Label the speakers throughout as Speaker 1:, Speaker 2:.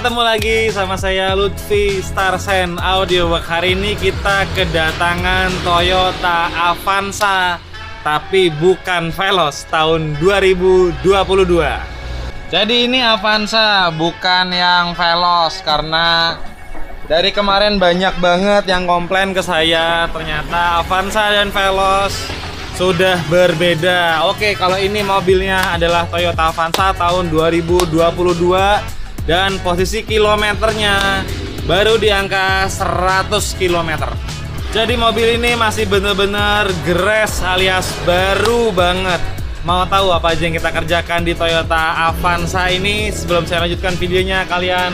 Speaker 1: ketemu lagi sama saya Lutfi Starsen Audio. Hari ini kita kedatangan Toyota Avanza, tapi bukan Veloz tahun 2022. Jadi ini Avanza, bukan yang Veloz, karena dari kemarin banyak banget yang komplain ke saya. Ternyata Avanza dan Veloz sudah berbeda. Oke, kalau ini mobilnya adalah Toyota Avanza tahun 2022 dan posisi kilometernya baru di angka 100 km. Jadi mobil ini masih bener-bener gres alias baru banget. Mau tahu apa aja yang kita kerjakan di Toyota Avanza ini? Sebelum saya lanjutkan videonya, kalian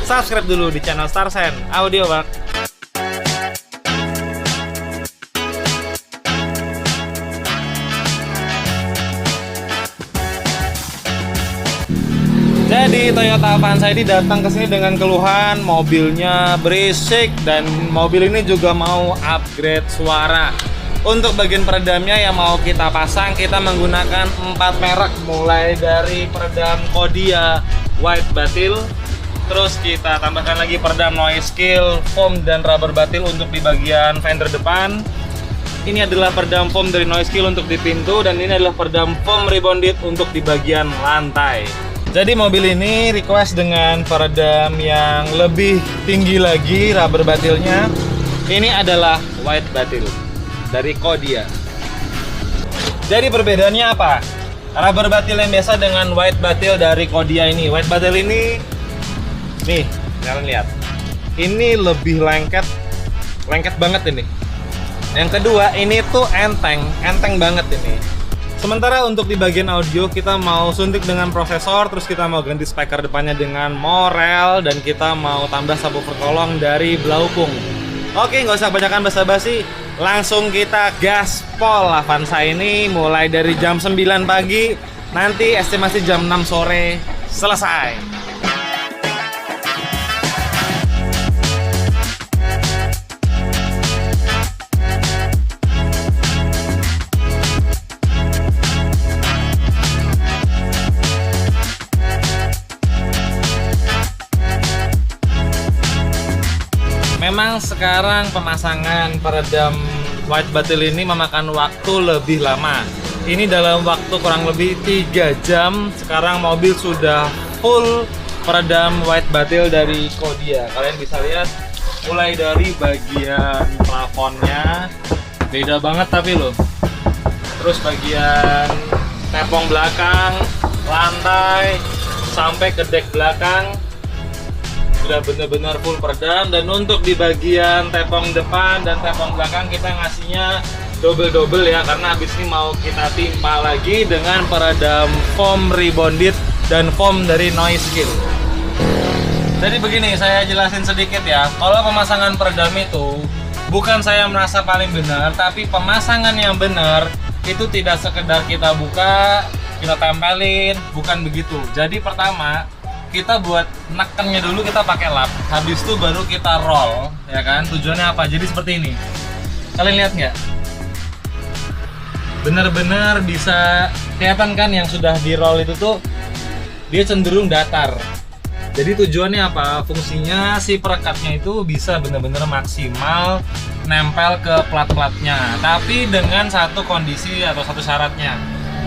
Speaker 1: subscribe dulu di channel Starsen Audio, Bang. Jadi Toyota Avanza ini datang ke sini dengan keluhan mobilnya berisik dan mobil ini juga mau upgrade suara. Untuk bagian peredamnya yang mau kita pasang, kita menggunakan 4 merek, mulai dari peredam Kodia White Batil, terus kita tambahkan lagi peredam Noise Kill, foam dan rubber batil untuk di bagian fender depan. Ini adalah peredam foam dari Noise Kill untuk di pintu, dan ini adalah peredam foam rebonded untuk di bagian lantai. Jadi mobil ini request dengan peredam yang lebih tinggi lagi rubber batilnya. Ini adalah white batil dari Kodia. Jadi perbedaannya apa? Rubber batil yang biasa dengan white batil dari Kodia ini. White batil ini, nih kalian lihat, ini lebih lengket banget ini. Yang kedua, ini tuh enteng banget ini. Sementara untuk di bagian audio, kita mau suntik dengan prosesor, terus kita mau ganti speaker depannya dengan Morel, dan kita mau tambah subwoofer kolong dari Blaupung. Oke, nggak usah banyakan basa-basi, langsung kita gaspol Avanza ini mulai dari jam 9 pagi, nanti estimasi jam 6 sore selesai. Memang sekarang pemasangan peredam white batil ini memakan waktu lebih lama. Ini dalam waktu kurang lebih 3 jam. Sekarang mobil sudah full peredam white batil dari Kodia. Kalian bisa lihat mulai dari bagian plafonnya, beda banget tapi loh. Terus bagian tepung belakang, lantai, sampai ke dek belakang sudah benar-benar full peredam. Dan untuk di bagian tepung depan dan tepung belakang kita ngasihnya double ya, karena habis ini mau kita timpa lagi dengan peredam foam rebonded dan foam dari Noise Kill. Jadi begini, saya jelasin sedikit ya. Kalau pemasangan peredam itu bukan saya merasa paling benar, tapi pemasangan yang benar itu tidak sekedar kita buka, kita tempelin, bukan begitu. Jadi pertama, kita buat nekennya dulu, kita pakai lap, habis itu baru kita roll, ya kan? Tujuannya apa? Jadi seperti ini, kalian lihat nggak? Bener-bener bisa kelihatan kan yang sudah di roll itu tuh dia cenderung datar. Jadi tujuannya apa? Fungsinya si perekatnya itu bisa bener-bener maksimal nempel ke plat-platnya, tapi dengan satu kondisi atau satu syaratnya,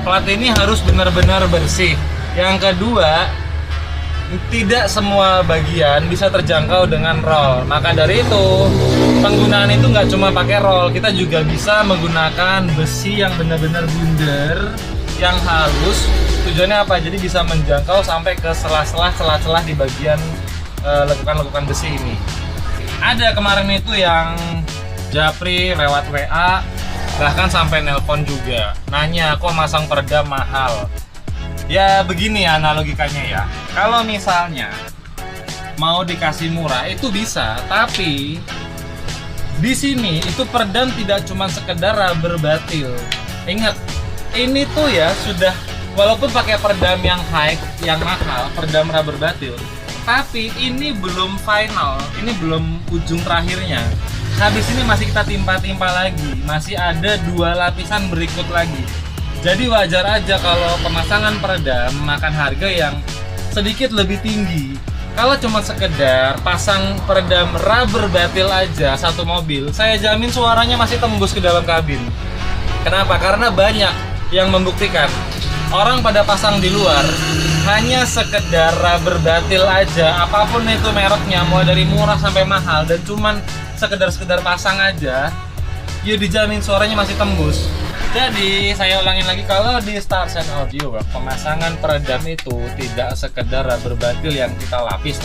Speaker 1: plat ini harus benar-benar bersih. Yang kedua, tidak semua bagian bisa terjangkau dengan roll. Maka dari itu, penggunaan itu nggak cuma pakai roll, kita juga bisa menggunakan besi yang benar-benar bundar, yang halus. Tujuannya apa? Jadi bisa menjangkau sampai ke celah-celah di bagian lekukan-lekukan besi ini. Ada kemarin itu yang japri lewat WA, bahkan sampai nelpon juga, nanya kok masang peredam mahal. Ya begini analogikannya ya, kalau misalnya mau dikasih murah itu bisa, tapi di sini itu peredam tidak cuma sekedar rubber batil. Ingat, ini tuh ya sudah, walaupun pakai peredam yang high, yang mahal, peredam rubber batil, tapi ini belum final, ini belum ujung terakhirnya. Habis ini masih kita timpa-timpa lagi, masih ada 2 lapisan berikut lagi. Jadi wajar aja kalau pemasangan peredam makan harga yang sedikit lebih tinggi. Kalau cuma sekedar pasang peredam rubber batil aja satu mobil, saya jamin suaranya masih tembus ke dalam kabin. Kenapa? Karena banyak yang membuktikan orang pada pasang di luar hanya sekedar rubber batil aja, apapun itu mereknya, mulai dari murah sampai mahal, dan cuman sekedar pasang aja, ya dijamin suaranya masih tembus. Jadi saya ulangin lagi, kalau di Starsen Audio Works pemasangan peredam itu tidak sekedar rubber batil yang kita lapis,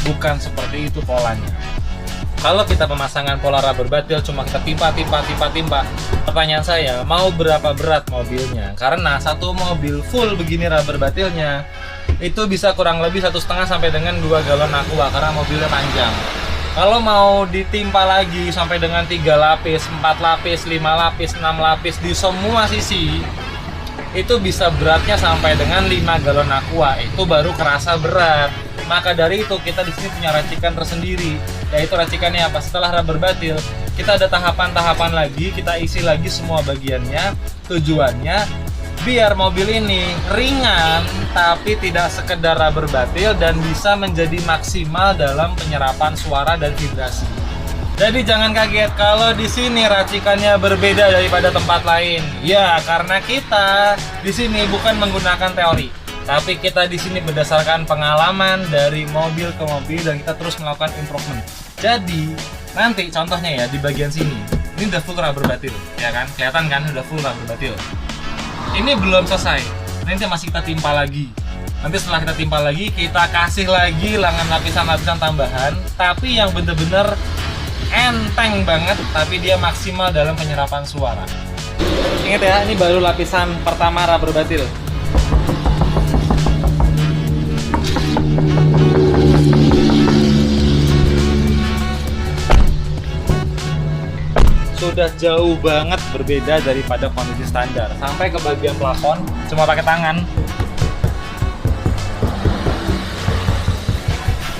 Speaker 1: bukan seperti itu polanya. Kalau kita pemasangan pola rubber batil cuma kita timpa, pertanyaan saya, mau berapa berat mobilnya? Karena satu mobil full begini rubber batilnya itu bisa kurang lebih 1,5 sampai dengan 2 galon aqua karena mobilnya panjang. Kalau mau ditimpa lagi sampai dengan 3 lapis, 4 lapis, 5 lapis, 6 lapis di semua sisi, itu bisa beratnya sampai dengan 5 galon aqua. Itu baru kerasa berat. Maka dari itu kita di sini punya racikan tersendiri, yaitu racikannya apa? Setelah rubber batil, kita ada tahapan-tahapan lagi, kita isi lagi semua bagiannya. Tujuannya biar mobil ini ringan tapi tidak sekedar rubber batil dan bisa menjadi maksimal dalam penyerapan suara dan vibrasi. Jadi jangan kaget kalau di sini racikannya berbeda daripada tempat lain. Ya, karena kita di sini bukan menggunakan teori, tapi kita di sini berdasarkan pengalaman dari mobil ke mobil dan kita terus melakukan improvement. Jadi nanti contohnya ya di bagian sini, ini udah full rubber batil, ya kan? Kelihatan kan udah full rubber batil. Ini belum selesai, nanti masih kita timpa lagi. Nanti setelah kita timpa lagi, kita kasih lagi lapisan-lapisan tambahan, tapi yang bener-bener enteng banget, tapi dia maksimal dalam penyerapan suara. Ingat ya, ini baru lapisan pertama rubber batil. Sudah jauh banget berbeda daripada kondisi standar. Sampai ke bagian plafon cuma pakai tangan.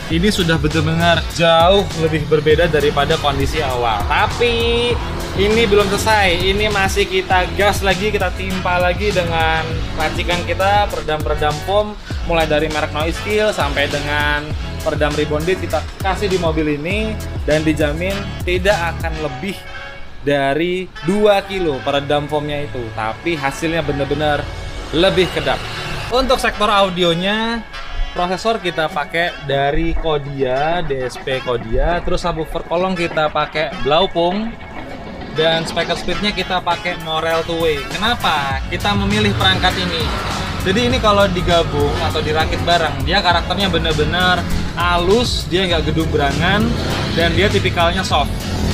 Speaker 1: Ini sudah benar-benar jauh lebih berbeda daripada kondisi awal. Tapi ini belum selesai. Ini masih kita gas lagi, kita timpa lagi dengan racikan kita, peredam foam, mulai dari merek Noiskill sampai dengan peredam rebonded kita kasih di mobil ini, dan dijamin tidak akan lebih dari 2 kilo peredam foamnya itu, tapi hasilnya benar-benar lebih kedap. Untuk sektor audionya, prosesor kita pakai dari Kodia, DSP Kodia, terus subwoofer kolong kita pakai Blaupung, dan speaker speednya kita pakai Morel 2-way. Kenapa kita memilih perangkat ini? Jadi ini kalau digabung atau dirakit bareng, dia karakternya benar-benar halus, dia nggak gedung-berangan, dan dia tipikalnya soft.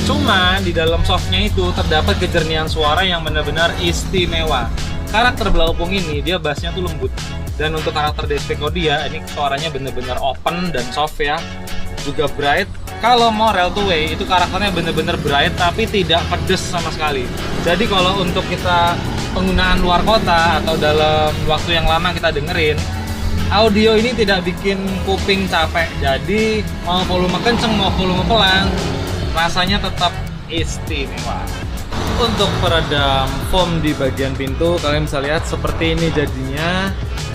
Speaker 1: Cuma di dalam softnya itu terdapat kejernihan suara yang benar-benar istimewa. Karakter Blaupung ini dia bassnya tuh lembut, dan untuk karakter DSP Kodia ini suaranya benar-benar open dan soft ya, juga bright. Kalau Morel 2-way itu karakternya benar-benar bright tapi tidak pedes sama sekali. Jadi kalau untuk kita penggunaan luar kota atau dalam waktu yang lama kita dengerin, audio ini tidak bikin kuping capek. Jadi mau volume kenceng mau volume pelan, rasanya tetap istimewa. Untuk peredam foam di bagian pintu, kalian bisa lihat seperti ini jadinya.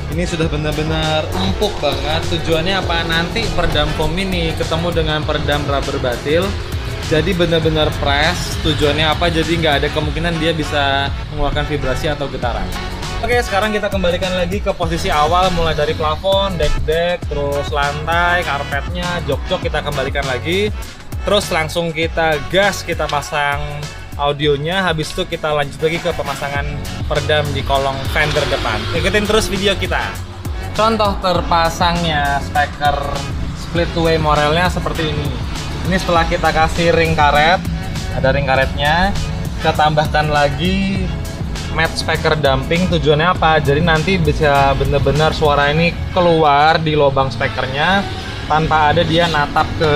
Speaker 1: Ini sudah benar-benar empuk banget. Tujuannya apa? Nanti peredam foam ini ketemu dengan peredam rubber batil, jadi benar-benar press. Tujuannya apa? Jadi nggak ada kemungkinan dia bisa mengeluarkan vibrasi atau getaran. Oke, sekarang kita kembalikan lagi ke posisi awal, mulai dari plafon, deck, terus lantai, karpetnya, jok-jok kita kembalikan lagi. Terus langsung kita gas, kita pasang audionya. Habis itu kita lanjut lagi ke pemasangan peredam di kolong fender depan. Ikutin terus video kita. Contoh terpasangnya speaker split two-way Morelnya seperti ini. Ini setelah kita kasih ring karet, ada ring karetnya, kita tambahkan lagi matte speaker dumping. Tujuannya apa? Jadi nanti bisa benar-benar suara ini keluar di lubang speakernya tanpa ada dia natap ke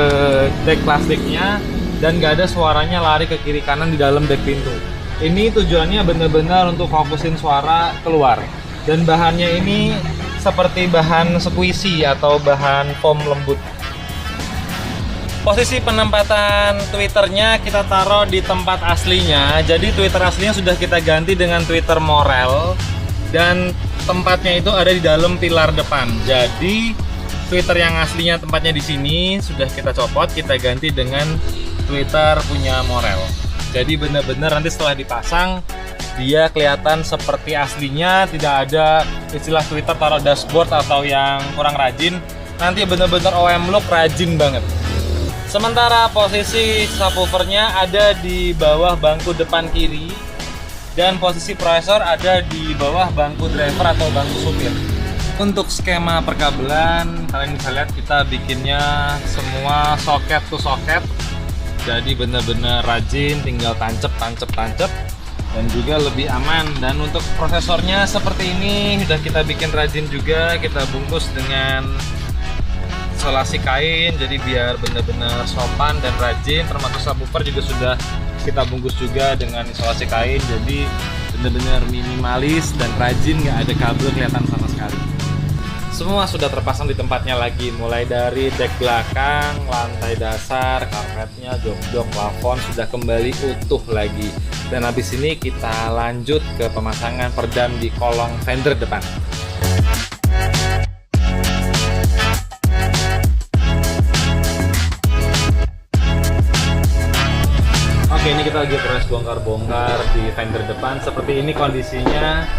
Speaker 1: deck plastiknya, dan gak ada suaranya lari ke kiri kanan di dalam deck pintu. Ini tujuannya benar-benar untuk fokusin suara keluar. Dan bahannya ini seperti bahan squishy atau bahan foam lembut. Posisi penempatan tweeternya kita taruh di tempat aslinya. Jadi tweeter aslinya sudah kita ganti dengan tweeter Morel, dan tempatnya itu ada di dalam pilar depan. Jadi Twitter yang aslinya tempatnya di sini sudah kita copot, kita ganti dengan Twitter punya Morel. Jadi benar-benar nanti setelah dipasang dia kelihatan seperti aslinya, tidak ada istilah Twitter taruh dashboard atau yang kurang rajin. Nanti benar-benar OM look rajin banget. Sementara posisi subwoofernya ada di bawah bangku depan kiri dan posisi processor ada di bawah bangku driver atau bangku supir. Untuk skema perkabelan, kalian bisa lihat kita bikinnya semua soket to soket. Jadi benar-benar rajin, tinggal tancep dan juga lebih aman. Dan untuk prosesornya seperti ini sudah kita bikin rajin juga, kita bungkus dengan isolasi kain, jadi biar benar-benar sopan dan rajin. Termasuk subwoofer juga sudah kita bungkus juga dengan isolasi kain, jadi benar-benar minimalis dan rajin, nggak ada kabel kelihatan sama sekali. Semua sudah terpasang di tempatnya lagi, mulai dari dek belakang, lantai dasar, karpetnya, jok-jok, plafon sudah kembali utuh lagi. Dan habis ini kita lanjut ke pemasangan peredam di kolong fender depan. Oke, ini kita lagi proses bongkar-bongkar di fender depan. Seperti ini kondisinya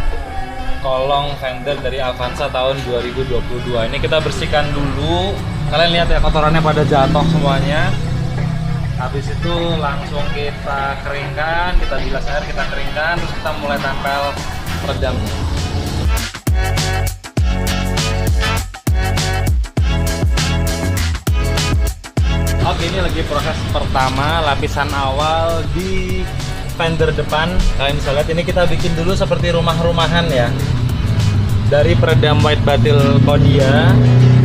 Speaker 1: kolong fender dari Avanza tahun 2022. Ini kita bersihkan dulu. Kalian lihat ya, kotorannya pada jatuh semuanya. Habis itu langsung kita keringkan, kita bilas air, kita keringkan, terus kita mulai tempel peredamnya. Oke, ini lagi proses pertama, lapisan awal di fender depan. Kalian bisa lihat ini kita bikin dulu seperti rumah-rumahan ya, dari peredam white batil Kodia.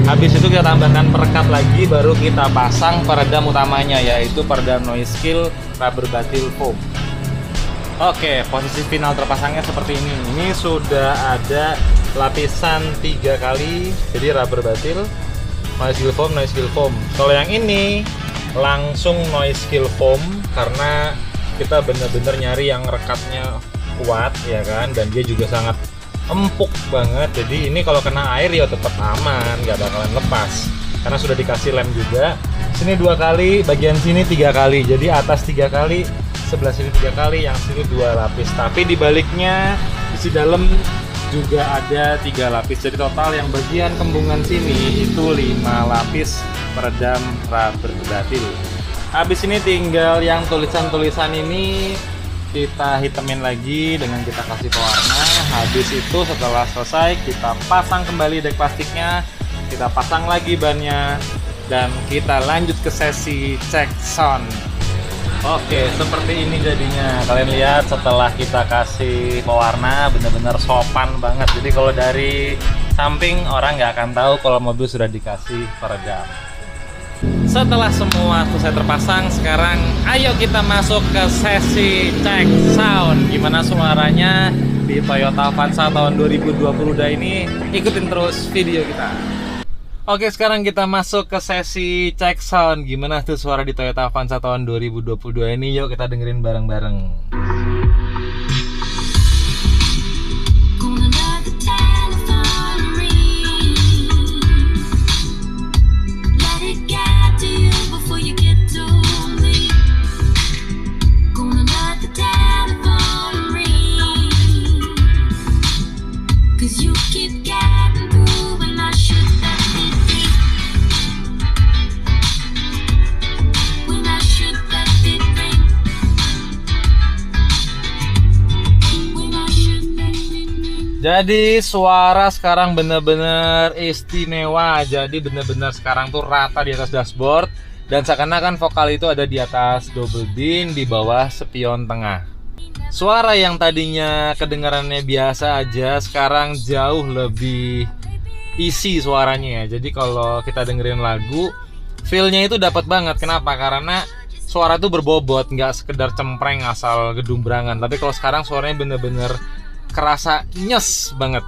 Speaker 1: Habis itu kita tambahkan perekat lagi, baru kita pasang peredam utamanya, yaitu peredam noise kill rubber batil foam. Oke, posisi final terpasangnya seperti ini. Ini sudah ada lapisan 3 kali, jadi rubber batil, noise kill foam, noise kill foam. Kalau yang ini langsung noise kill foam karena kita bener-bener nyari yang rekatnya kuat ya kan, dan dia juga sangat empuk banget. Jadi ini kalau kena air ya tetap aman, nggak bakalan lepas karena sudah dikasih lem juga. Sini 2 kali, bagian sini 3 kali, jadi atas 3 kali, sebelah sini 3 kali, yang sini 2 lapis. Tapi di baliknya isi dalam juga ada 3 lapis, jadi total yang bagian kembungan sini itu 5 lapis peredam rubber batil. Habis ini tinggal yang tulisan-tulisan ini kita hitamin lagi dengan kita kasih pewarna. Habis itu setelah selesai kita pasang kembali dek plastiknya, kita pasang lagi bannya, dan kita lanjut ke sesi cek sound. Oke, seperti ini jadinya. Kalian lihat setelah kita kasih pewarna bener-bener sopan banget. Jadi kalau dari samping orang nggak akan tahu kalau mobil sudah dikasih peredam. Setelah semua selesai terpasang, sekarang ayo kita masuk ke sesi cek sound. Gimana suaranya di Toyota Avanza tahun 2022 ini? Ikutin terus video kita. Oke, sekarang kita masuk ke sesi cek sound. Gimana tuh suara di Toyota Avanza tahun 2022 ini? Yuk kita dengerin bareng-bareng. Jadi suara sekarang bener-bener istimewa. Jadi bener-bener sekarang tuh rata di atas dashboard, dan seakan-akan vokal itu ada di atas double din, di bawah spion tengah. Suara yang tadinya kedengarannya biasa aja sekarang jauh lebih isi suaranya ya. Jadi kalau kita dengerin lagu, feel-nya itu dapat banget. Kenapa? Karena suara tuh berbobot, nggak sekedar cempreng asal gedumbrangan. Tapi kalau sekarang suaranya bener-bener kerasa nyes banget.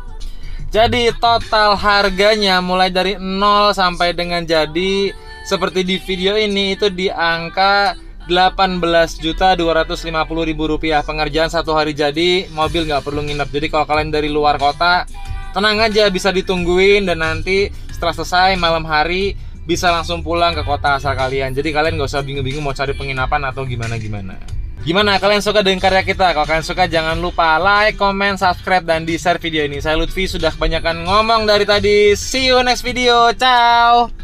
Speaker 1: Jadi total harganya mulai dari 0 sampai dengan jadi seperti di video ini itu di angka Rp18.250.000. Pengerjaan 1 hari jadi, mobil nggak perlu nginep. Jadi kalau kalian dari luar kota, tenang aja, bisa ditungguin, dan nanti setelah selesai malam hari bisa langsung pulang ke kota asal kalian. Jadi kalian gak usah bingung-bingung mau cari penginapan atau gimana-gimana. Gimana, kalian suka dengan karya kita? Kalau kalian suka jangan lupa like, comment, subscribe, dan di-share video ini. Saya Lutfi, sudah kebanyakan ngomong dari tadi. See you next video, ciao.